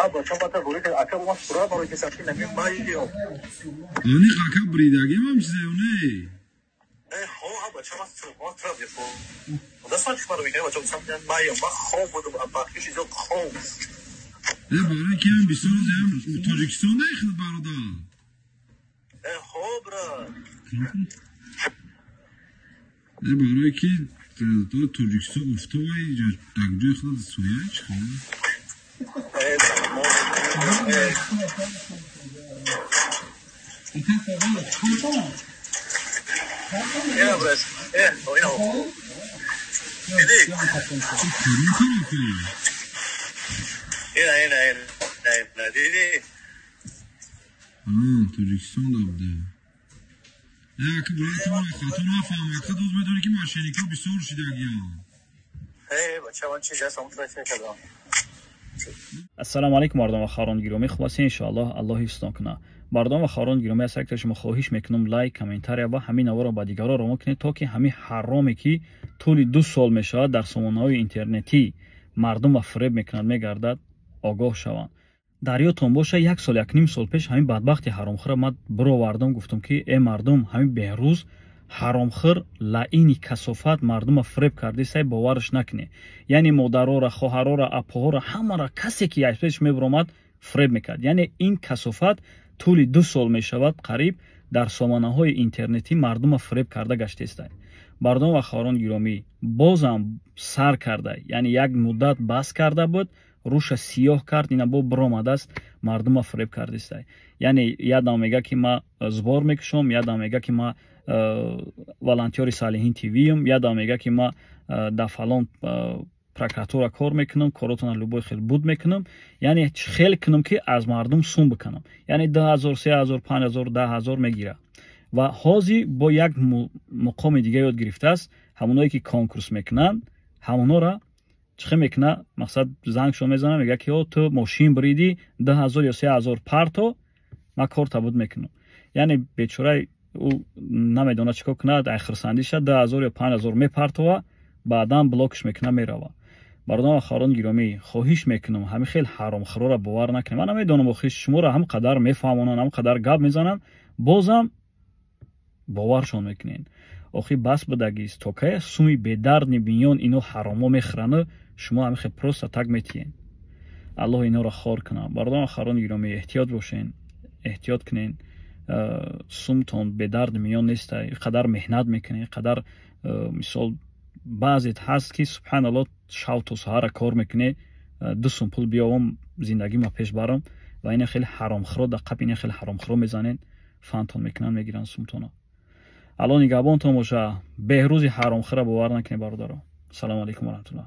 بچه ما تا بوده اکا ما سرا برای که سختی نمی مایی آنی اکا بریدگی هم چیزه اونه خواه بچه ما سرا ترا بیفو دست ما چیکار میکنه بچه ما میگن مایی ما خواه بودم باقیش جو خواه برای که هم بیسان هم تاجیکستان نیخد برادر خواه برا برای که تاجیکستان افتوایی دنگجوی خود سویه چه Yeah, but yeah, oh, you know. تاجیکستان دابده که برای تو خاطر نفهم وقت دوز بدونی که ماشینیکا بسیار شیدگی بچه من چی جاست همون ترسه کردم السلام علیکم مردم و خاران گیرومی خلاصی انشاءالله الله حفظتان کنه مردم و خاران گیرومی از یک شما خواهش میکنم لایک کامنتاری و همین نوارا با دیگران رو کنید تا که همین حرامی که طول 2 سال میشه در سامانه‌های اینترنتی مردم و فریب میکنند میگردد آگاه شوند در یادتون باشه 1 سال 1.5 سال پیش همین بدبختی حرامخور من برآوردم گفتم که ای مردم همین بهروز حرامخور لعینی کثافت مردم فریب کرده سعی باورش نکنه یعنی مادرها را خواهرها را اپاها را همه را کسی که یکش میبرامد فریب میکرد یعنی این کثافت طول 2 سال میشود قریب در سامانه های اینترنتی مردم فریب کرده گشته است مردم و خاران گرامی بازم سر کرده یعنی یک مدت بس کرده بود روش سیاه کرد اینا با برآمده است مردم فریب کرده است یعنی یادم میگه که ما زبار میکشم یادم میگه که ما волонтёри Салиҳин ТВ یادم میگه که ما در فلان پروکراتورا کار میکنم کاراتون لوبای خیلی بود میکنم یعنی خیلی کنم که از مردم سون بکنم یعنی 10,000 3,000 5,000 10,000 میگیره و حاضی با یک مقام دیگه یاد گرفته است همونایی که کانکورس میکنن همونا را چه میکنه مقصد زنگ شو میزنه میگه که تو ماشین بریدی 10,000 یا 3,000 پرتو ما کار تبود میکنم یعنی بیچاره او نمیدونه چیکار کنه در خرسندی شد 10,000 یا 5,000 میپرتوه بعدا بلاکش میکنه میروه مردم خاران گرامی خواهش میکنم همین خیلی حرام خورا را باور نکنید من نمیدونم آخه شما را هم قدر میفهمونن هم قدر گپ میزنن بازم باورشون میکنین آخه بس بدگی است تا که سوی به درد نبینیون اینو حراما میخرنه شما همین خیلی پروست تگ میتین الله اینا را خار کنه مردم خاران گرامی احتیاط باشین احتیاط کنین سومتون به درد میان نیست قدر مهنت میکنه قدر مثال بعضیت هست که سبحان الله شب تا سحر کار میکنه 2 سوم پول بیاوم زندگی ما پیش برم و این خیلی حرام خورا در قب این خیلی حرام خورا میزنن فانتون میکنن میگیرن سومتون الان نگهبانتون باشه بهروز حرام خورا باور نکنه برادران سلام علیکم و رحمت الله